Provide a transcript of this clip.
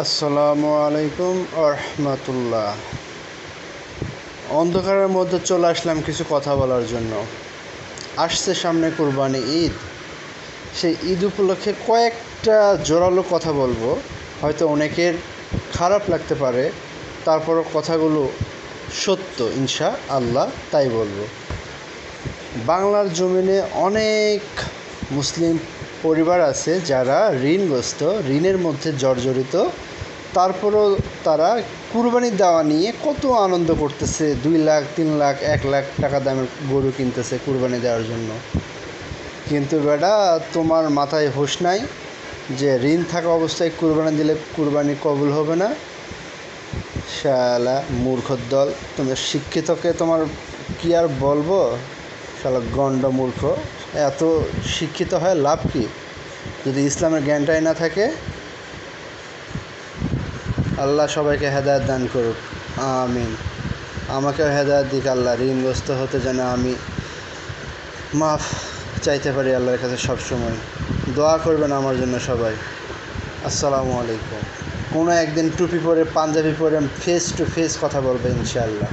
আসসালামু আলাইকুম রহমতুল্লাহ। অন্ধকারের মধ্যে চলে আসলাম কিছু কথা বলার জন্য। আসছে সামনে কুরবানি ঈদ। সেই ঈদ উপলক্ষে কয়েকটা জোরালো কথা বলবো। হয়তো অনেকের খারাপ লাগতে পারে, তারপরও কথাগুলো সত্য ইনশা আল্লাহ, তাই বলবো। বাংলার জমিনে অনেক মুসলিম পরিবার আছে যারা ঋণগ্রস্ত, ঋণের মধ্যে জর্জরিত। তারপরও তারা কুরবানি দেওয়া নিয়ে কত আনন্দ করতেছে। 2 লাখ 3 লাখ 1 লাখ টাকা দামের গরু কিনতেছে কুরবানি দেওয়ার জন্য। কিন্তু বেটা, তোমার মাথায় হুঁশ নাই যে ঋণ থাকা অবস্থায় কুরবানি দিলে কুরবানি কবুল হবে না। শালা মূর্খর দল! তুমি শিক্ষিতকে তোমার কি আর বলবো, শালা গণ্ড মূর্খ। এত শিক্ষিত হয় লাভ কি যদি ইসলামের জ্ঞানটাই না থাকে? আল্লাহ সবাইকে হেদায়েত দান করুক, আমিন। আমাকেও হেদায়েত দিক আল্লাহ, ঋণগ্রস্ত হতে যেন আমি মাফ চাইতে পারি আল্লাহর কাছে সবসময়। দোয়া করবেন আমার জন্য সবাই। আসসালামু আলাইকুম। কোনো একদিন টুপি পরে পাঞ্জাবি পরে ফেস টু ফেস কথা বলবে ইনশাআল্লাহ।